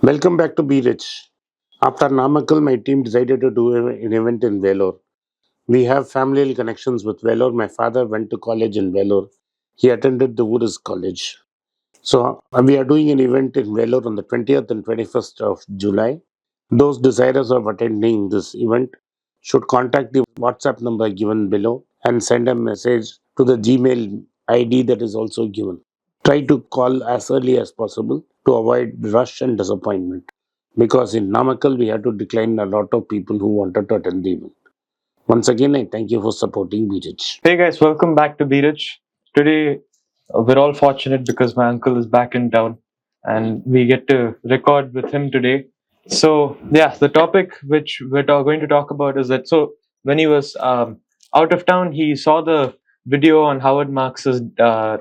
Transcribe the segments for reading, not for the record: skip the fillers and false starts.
Welcome back to Be Rich. After Namakkal, my team decided to do an event in Vellore. We have familial connections with Vellore. My father went to college in Vellore. He attended the Wooders College. So we are doing an event in Vellore on the 20th and 21st of July. Those desirous of attending this event should contact the WhatsApp number given below and send a message to the Gmail ID that is also given. Try to call as early as possible to avoid rush and disappointment. Because in Namakkal, we had to decline a lot of people who wanted to attend the event. Once again, I thank you for supporting BRIDGE. Hey guys, welcome back to Be Rich. Today, we're all fortunate because my uncle is back in town and we get to record with him today. So, yeah, the topic which we're going to talk about is that when he was out of town, he saw the video on Howard Marks's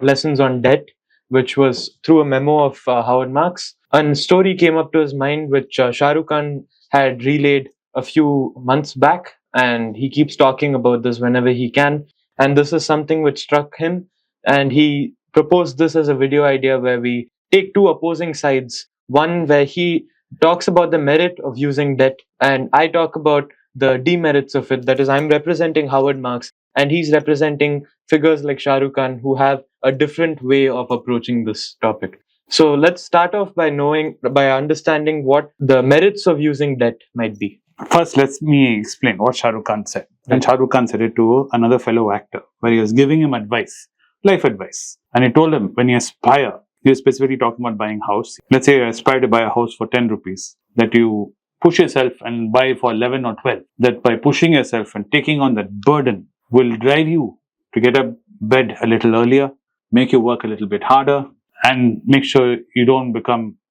lessons on debt, which was through a memo of Howard Marks. And story came up to his mind, which Shah Rukh Khan had relayed a few months back, and he keeps talking about this whenever he can. And this is something which struck him, and he proposed this as a video idea where we take two opposing sides. One where he talks about the merit of using debt, and I talk about the demerits of it. That is, I'm representing Howard Marks, and he's representing figures like Shah Rukh Khan who have a different way of approaching this topic. So let's start off by understanding what the merits of using debt might be. First, let me explain what Shah Rukh Khan said. And Shah Rukh Khan said it to another fellow actor, where he was giving him advice, life advice. And he told him, when you aspire, he was specifically talking about buying a house. Let's say you aspire to buy a house for 10 rupees, that you push yourself and buy for 11 or 12. That by pushing yourself and taking on that burden will drive you to get up bed a little earlier, make you work a little bit harder, and make sure you don't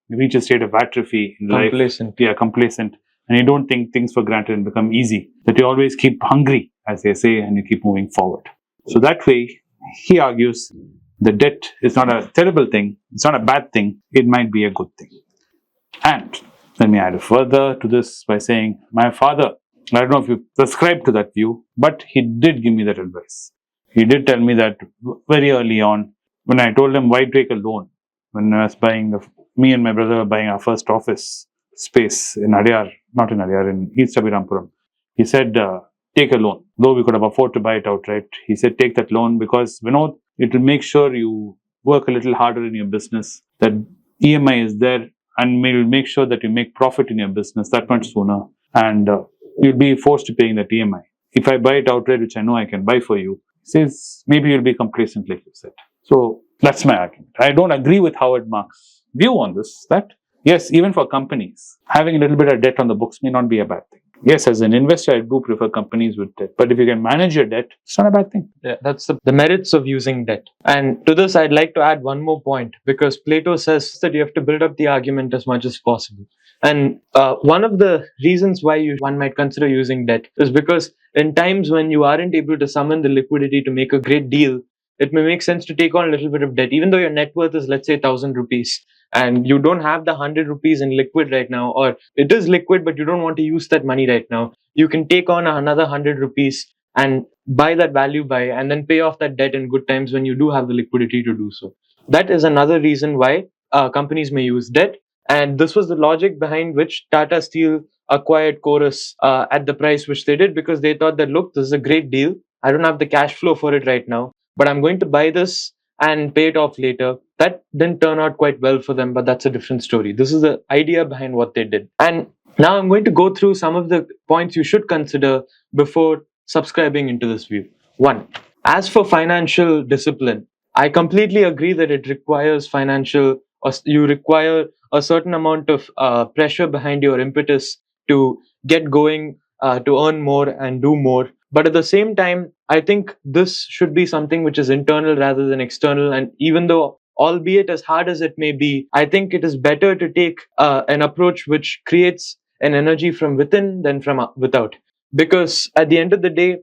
reach a state of atrophy in life. Complacent. And you don't take things for granted and become easy. That you always keep hungry, as they say, and you keep moving forward. So that way, he argues, the debt is not a terrible thing. It's not a bad thing. It might be a good thing. And let me add further to this by saying, my father, I don't know if you subscribe to that view, but he did give me that advice. He did tell me that very early on, when I told him why take a loan, when I was me and my brother were buying our first office space in Adyar, not in Adyar, in East Abhirampuram. He said, take a loan. Though we could have afforded to buy it outright, he said, take that loan because, Vinod, it will make sure you work a little harder in your business, that EMI is there, and will make sure that you make profit in your business that much sooner, and you'll be forced to paying that EMI. If I buy it outright, which I know I can buy for you, he says, maybe you'll be complacent, like you said. So that's my argument. I don't agree with Howard Marks' view on this, that yes, even for companies, having a little bit of debt on the books may not be a bad thing. Yes, as an investor, I do prefer companies with debt. But if you can manage your debt, it's not a bad thing. Yeah, that's the merits of using debt. And to this, I'd like to add one more point, because Plato says that you have to build up the argument as much as possible. And one of the reasons why one might consider using debt is because in times when you aren't able to summon the liquidity to make a great deal, it may make sense to take on a little bit of debt, even though your net worth is, let's say, 1,000 rupees. And you don't have the 100 rupees in liquid right now, or it is liquid, but you don't want to use that money right now. You can take on another 100 rupees and buy that value buy and then pay off that debt in good times when you do have the liquidity to do so. That is another reason why companies may use debt. And this was the logic behind which Tata Steel acquired Chorus at the price which they did, because they thought that, look, this is a great deal. I don't have the cash flow for it right now, but I'm going to buy this and pay it off later. That didn't turn out quite well for them, but that's a different story. This is the idea behind what they did. And now I'm going to go through some of the points you should consider before subscribing into this view. 1. As for financial discipline, I completely agree that it requires you require a certain amount of pressure behind your impetus to get going, to earn more and do more. But at the same time, I think this should be something which is internal rather than external. And even though, albeit as hard as it may be, I think it is better to take an approach which creates an energy from within than from without. Because at the end of the day,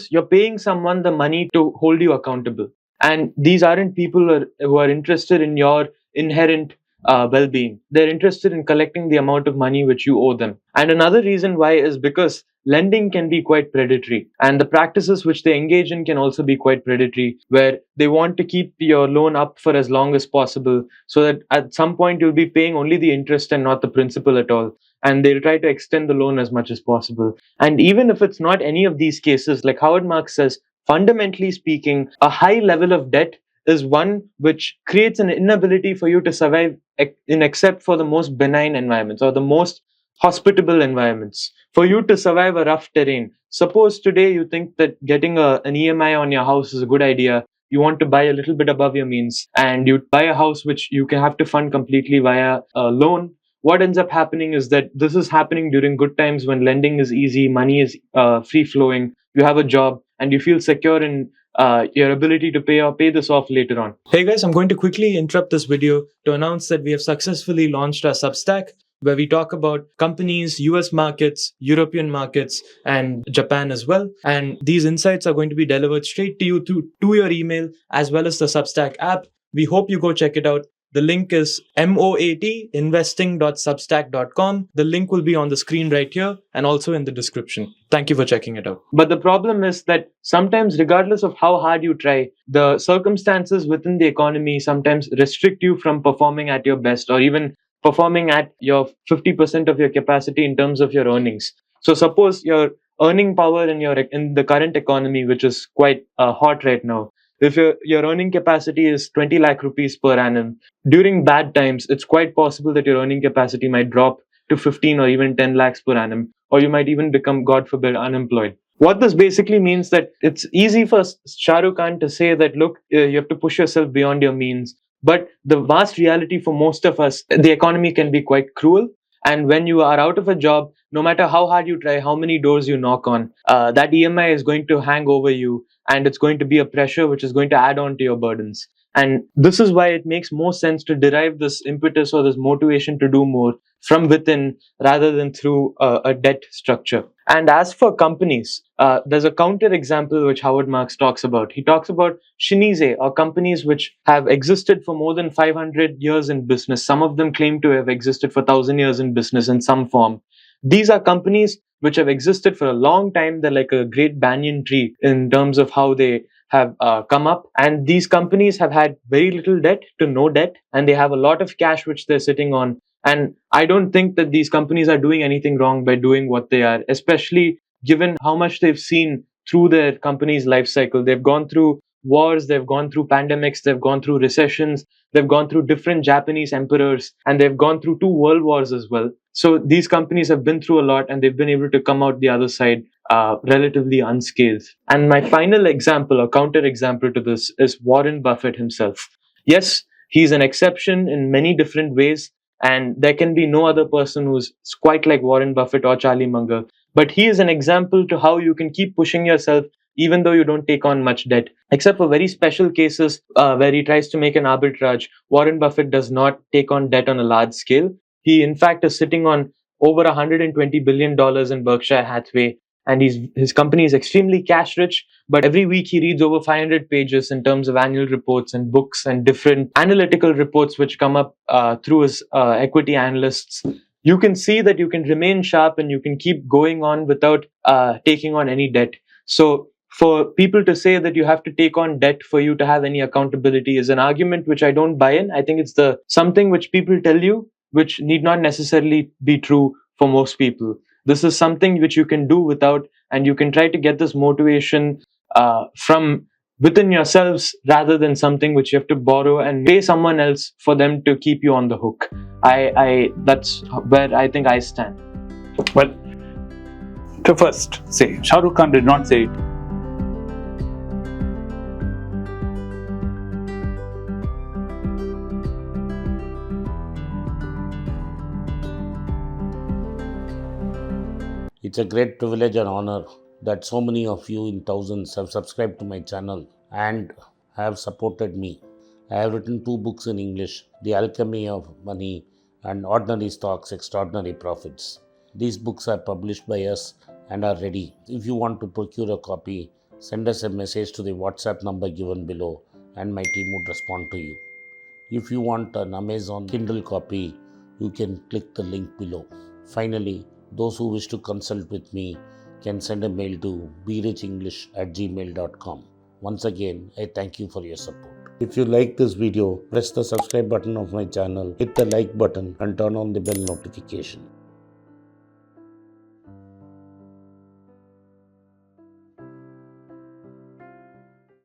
you're paying someone the money to hold you accountable. And these aren't people who are interested in your inherent well-being. They're interested in collecting the amount of money which you owe them. And another reason why is because lending can be quite predatory, and the practices which they engage in can also be quite predatory, where they want to keep your loan up for as long as possible so that at some point you'll be paying only the interest and not the principal at all, and they'll try to extend the loan as much as possible. And even if it's not any of these cases, like Howard Marks says, fundamentally speaking, a high level of debt is one which creates an inability for you to survive in except for the most benign environments or the most hospitable environments. For you to survive a rough terrain, suppose today you think that getting an EMI on your house is a good idea. You want to buy a little bit above your means and you buy a house which you can have to fund completely via a loan. What ends up happening is that this is happening during good times when lending is easy, money is free flowing, you have a job, and you feel secure in your ability to pay this off later on. Hey guys, I'm going to quickly interrupt this video to announce that we have successfully launched our Substack, where we talk about companies, US markets, European markets, and Japan as well. And these insights are going to be delivered straight to you to your email as well as the Substack app. We hope you go check it out. The link is moatinvesting.substack.com. The link will be on the screen right here and also in the description. Thank you for checking it out. But the problem is that sometimes, regardless of how hard you try, the circumstances within the economy sometimes restrict you from performing at your best or even performing at your 50% of your capacity in terms of your earnings. So suppose your earning power in the current economy, which is quite hot right now, if your earning capacity is 20 lakh rupees per annum, during bad times, it's quite possible that your earning capacity might drop to 15 or even 10 lakhs per annum, or you might even become, God forbid, unemployed. What this basically means that it's easy for Shah Rukh Khan to say that, look, you have to push yourself beyond your means. But the vast reality for most of us, the economy can be quite cruel. And when you are out of a job, no matter how hard you try, how many doors you knock on, that EMI is going to hang over you, and it's going to be a pressure which is going to add on to your burdens. And this is why it makes more sense to derive this impetus or this motivation to do more from within rather than through a debt structure. And as for companies, there's a counter example which Howard Marks talks about. He talks about shinise, or companies which have existed for more than 500 years in business. Some of them claim to have existed for 1,000 years in business in some form. These are companies which have existed for a long time. They're like a great banyan tree in terms of how they have come up. And these companies have had very little debt to no debt, and they have a lot of cash which they're sitting on. And I don't think that these companies are doing anything wrong by doing what they are, especially given how much they've seen through their company's life cycle. They've gone through wars, they've gone through pandemics, they've gone through recessions, they've gone through different Japanese emperors, and they've gone through 2 world wars as well. So these companies have been through a lot, and they've been able to come out the other side relatively unscathed. And my final example or counter example to this is Warren Buffett himself. Yes, he's an exception in many different ways, and there can be no other person who's quite like Warren Buffett or Charlie Munger. But he is an example to how you can keep pushing yourself even though you don't take on much debt. Except for very special cases where he tries to make an arbitrage, Warren Buffett does not take on debt on a large scale. He, in fact, is sitting on over $120 billion in Berkshire Hathaway, and his company is extremely cash rich. But every week he reads over 500 pages in terms of annual reports and books and different analytical reports which come up through his equity analysts. You can see that you can remain sharp and you can keep going on without taking on any debt. So for people to say that you have to take on debt for you to have any accountability is an argument which I don't buy in. I think it's something which people tell you, which need not necessarily be true for most people. This is something which you can do without, and you can try to get this motivation from within yourselves rather than something which you have to borrow and pay someone else for them to keep you on the hook. That's where I think I stand. Well, to first say, Shah Rukh Khan did not say It's a great privilege and honor that so many of you in thousands have subscribed to my channel and have supported me. I have written 2 books in English, The Alchemy of Money and Ordinary Stocks, Extraordinary Profits. These books are published by us and are ready. If you want to procure a copy, send us a message to the WhatsApp number given below and my team would respond to you. If you want an Amazon Kindle copy, you can click the link below. Finally, those who wish to consult with me can send a mail to berichenglish@gmail.com. Once again, I thank you for your support. If you like this video, press the subscribe button of my channel, hit the like button and turn on the bell notification.